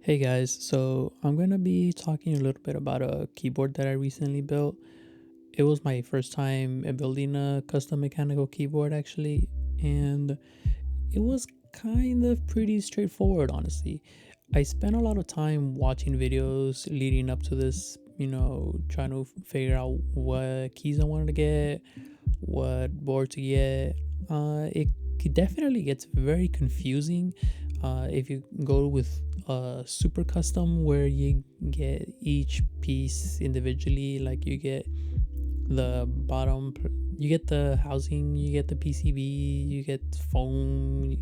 Hey guys, so I'm gonna be talking a little bit about a keyboard that I recently built. It was my first time building a custom mechanical keyboard actually, and it was kind of pretty straightforward, honestly. I spent a lot of time watching videos leading up to this, trying to figure out what keys I wanted to get, what board to get. It definitely gets very confusing if you go with super custom where you get each piece individually. Like you get the bottom, you get the housing, you get the PCB, you get foam,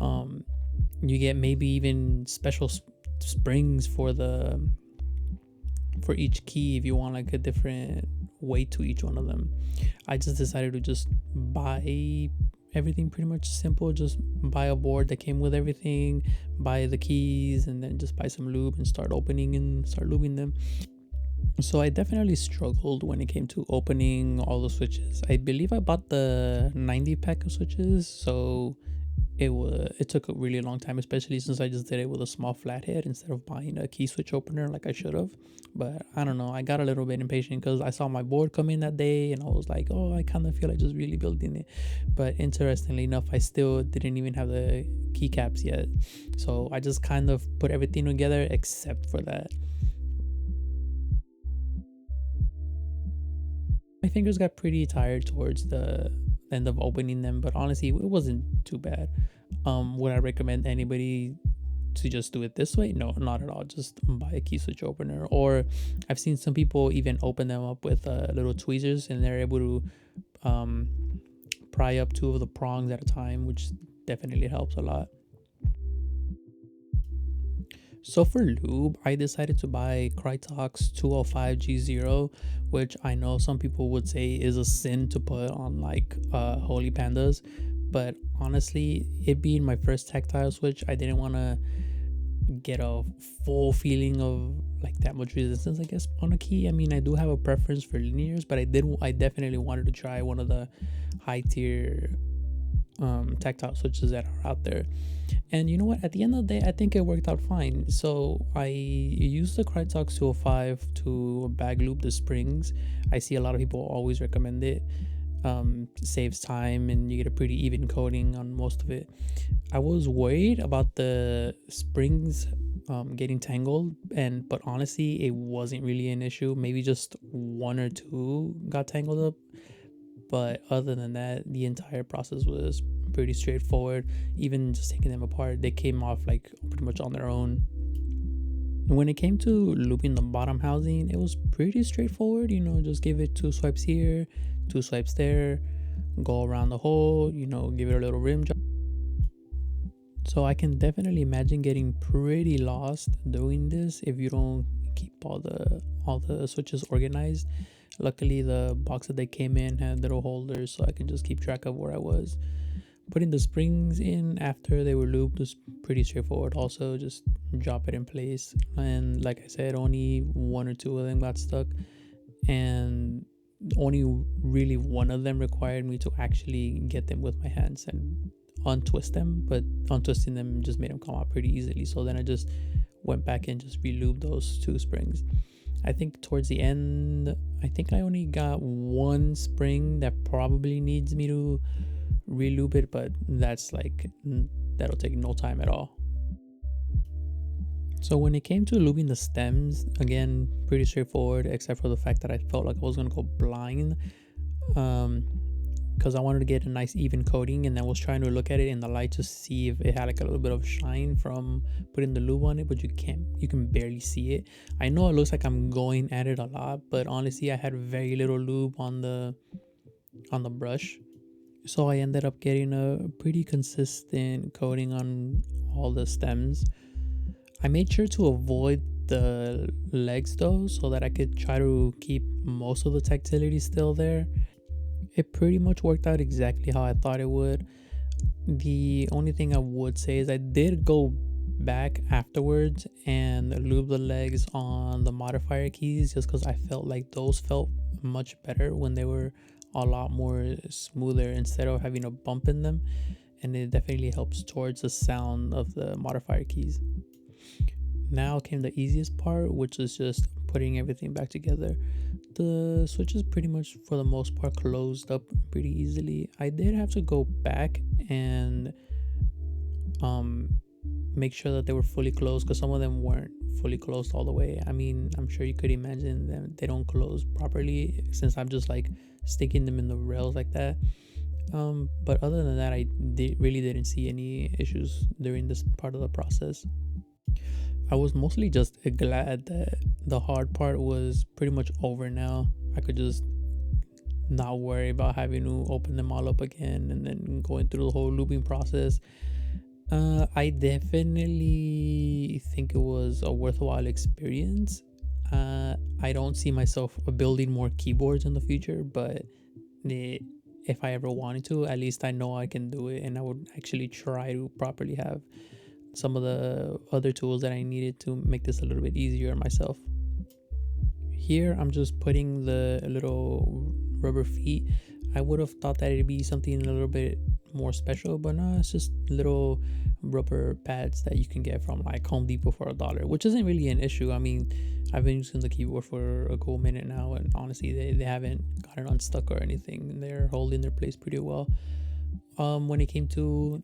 um, you get maybe even special springs for each key if you want like a different weight to each one of them. I just decided to just buy everything pretty much simple. Just buy a board that came with everything, buy the keys, and then just buy some lube and start opening and start lubing them. So I definitely struggled when it came to opening all the switches. I believe I bought the 90 pack of switches, so it took a really long time, especially since I just did it with a small flathead instead of buying a key switch opener like I should have. But I don't know, I got a little bit impatient because I saw my board come in that day and I was like, oh, I kind of feel like just really building it. But interestingly enough, I still didn't even have the keycaps yet, so I just kind of put everything together except for that. My fingers got pretty tired towards the end of opening them, but honestly, it wasn't too bad. Would I recommend anybody to just do it this way? No, not at all. Just buy a key switch opener. Or I've seen some people even open them up with little tweezers, and they're able to um, pry up two of the prongs at a time, which definitely helps a lot. So for lube, I decided to buy Krytox 205G0, which I know some people would say is a sin to put on like holy pandas, but honestly, it being my first tactile switch, I didn't want to get a full feeling of like that much resistance, I guess, on a key. I mean, I do have a preference for linears, but I definitely wanted to try one of the high tier tactile switches that are out there. And you know what? At the end of the day, I think it worked out fine. So I used the Krytox 205 to bag loop the springs. I see a lot of people always recommend it. Saves time and you get a pretty even coating on most of it. I was worried about the springs getting tangled, but honestly, it wasn't really an issue. Maybe just one or two got tangled up, but other than that, the entire process was pretty straightforward. Even just taking them apart, they came off like pretty much on their own. When it came to looping the bottom housing, it was pretty straightforward. Just give it two swipes here, two swipes there, go around the hole, give it a little rim job. So I can definitely imagine getting pretty lost doing this if you don't keep all the switches organized. Luckily, the box that they came in had little holders, so I can just keep track of where I was. Putting the springs in after they were lubed was pretty straightforward. Also, just drop it in place, and like I said, only one or two of them got stuck, and only really one of them required me to actually get them with my hands and untwist them. But untwisting them just made them come out pretty easily. So then I just went back and just relubed those two springs. I think towards the end, I think I only got one spring that probably needs me to relube it, but that'll take no time at all. So when it came to lubing the stems, again, pretty straightforward, except for the fact that I felt like I was gonna go blind. Because I wanted to get a nice even coating, and I was trying to look at it in the light to see if it had like a little bit of shine from putting the lube on it, but you can barely see it. I know it looks like I'm going at it a lot, but honestly, I had very little lube on the brush, so I ended up getting a pretty consistent coating on all the stems. I made sure to avoid the legs though, so that I could try to keep most of the tactility still there. It pretty much worked out exactly how I thought it would. The only thing I would say is I did go back afterwards and lube the legs on the modifier keys, just because I felt like those felt much better when they were a lot more smoother instead of having a bump in them, and it definitely helps towards the sound of the modifier keys. Now came the easiest part, which is just putting everything back together. The switches pretty much for the most part closed up pretty easily. I did have to go back and um make sure that they were fully closed, because some of them weren't fully closed all the way. I mean, I'm sure you could imagine them, they don't close properly since I'm just like sticking them in the rails like that. But other than that, really didn't see any issues during this part of the process. I was mostly just glad that the hard part was pretty much over now. I could just not worry about having to open them all up again and then going through the whole looping process. I definitely think it was a worthwhile experience. I don't see myself building more keyboards in the future, but if I ever wanted to, at least I know I can do it, and I would actually try to properly have some of the other tools that I needed to make this a little bit easier myself. Here, I'm just putting the little rubber feet. I would have thought that it'd be something a little bit more special, but no, it's just little rubber pads that you can get from like Home Depot for $1, which isn't really an issue. I mean, I've been using the keyboard for a cool minute now, and honestly, they haven't gotten unstuck or anything. They're holding their place pretty well. When it came to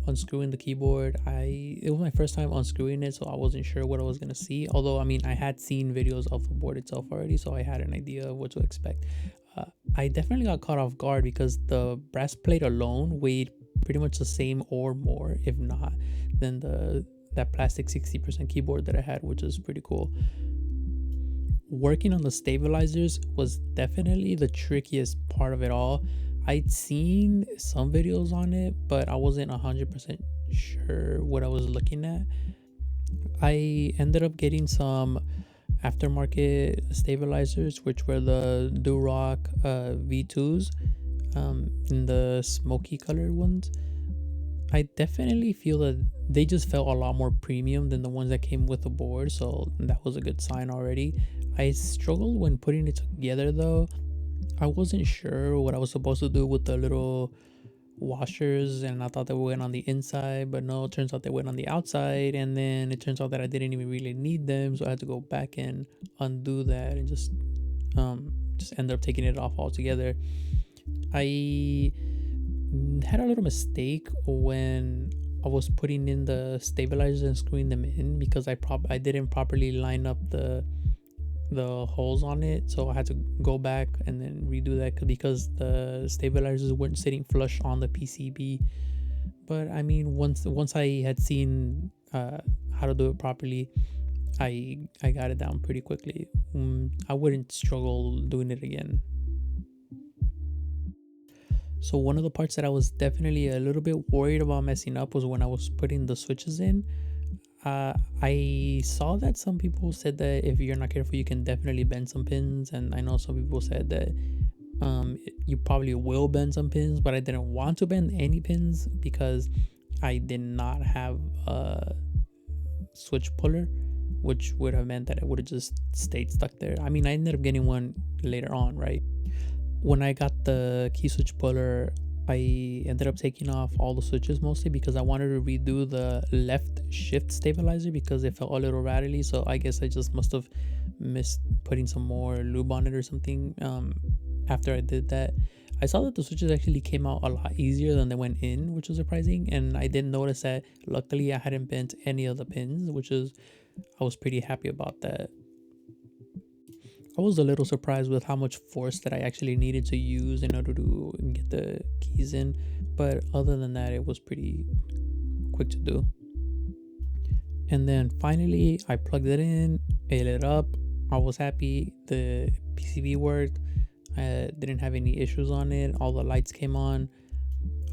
unscrewing the keyboard, it was my first time unscrewing it, so I wasn't sure what I was gonna see. Although, I mean, I had seen videos of the board itself already, so I had an idea of what to expect. I definitely got caught off guard because the brass plate alone weighed pretty much the same or more, if not, than that plastic 60% keyboard that I had, which is pretty cool. Working on the stabilizers was definitely the trickiest part of it all. I'd seen some videos on it, but I wasn't 100% sure what I was looking at. I ended up getting some aftermarket stabilizers, which were the Durock V2s, in the smoky colored ones. I definitely feel that they just felt a lot more premium than the ones that came with the board, so that was a good sign already. I struggled when putting it together though. I wasn't sure what I was supposed to do with the little washers, and I thought they went on the inside, but no, it turns out they went on the outside, and then it turns out that I didn't even really need them, so I had to go back and undo that and just end up taking it off altogether. I had a little mistake when I was putting in the stabilizers and screwing them in, because I didn't properly line up the holes on it, so I had to go back and then redo that because the stabilizers weren't sitting flush on the PCB. But I mean, once I had seen how to do it properly, I got it down pretty quickly. I wouldn't struggle doing it again. So one of the parts that I was definitely a little bit worried about messing up was when I was putting the switches in. I saw that some people said that if you're not careful, you can definitely bend some pins, and I know some people said that you probably will bend some pins, but I didn't want to bend any pins because I did not have a switch puller, which would have meant that it would have just stayed stuck there. I mean, I ended up getting one later on, right? When I got the key switch puller, I ended up taking off all the switches mostly because I wanted to redo the left shift stabilizer because it felt a little rattly. So I guess I just must have missed putting some more lube on it or something. After I did that, I saw that the switches actually came out a lot easier than they went in, which was surprising. And I didn't notice that. Luckily, I hadn't bent any of the pins, I was pretty happy about that. I was a little surprised with how much force that I actually needed to use in order to get the keys in, but other than that, it was pretty quick to do. And then finally, I plugged it in, it lit up. I was happy. The PCB worked. I didn't have any issues on it. All the lights came on.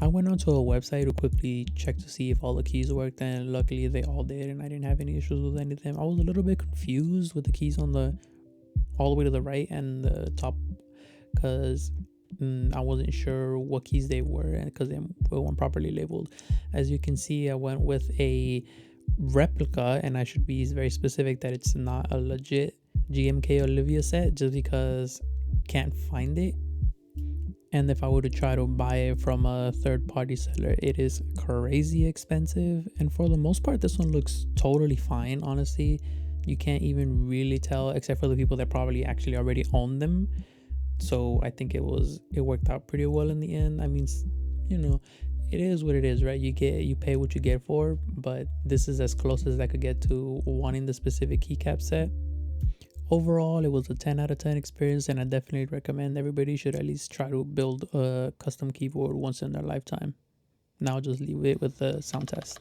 I went onto a website to quickly check to see if all the keys worked, and luckily they all did, and I didn't have any issues with any of them. I was a little bit confused with the keys on all the way to the right and the top, because I wasn't sure what keys they were, and because they weren't properly labeled. As you can see, I went with a replica, and I should be very specific that it's not a legit GMK Olivia set, just because can't find it. And if I were to try to buy it from a third-party seller, it is crazy expensive. And for the most part, this one looks totally fine, honestly. You can't even really tell, except for the people that probably actually already own them. So I think it worked out pretty well in the end. I mean, you know, it is what it is, right? You pay what you get for, but this is as close as I could get to wanting the specific keycap set. Overall, it was a 10 out of 10 experience, and I definitely recommend everybody should at least try to build a custom keyboard once in their lifetime. Now I'll just leave it with the sound test.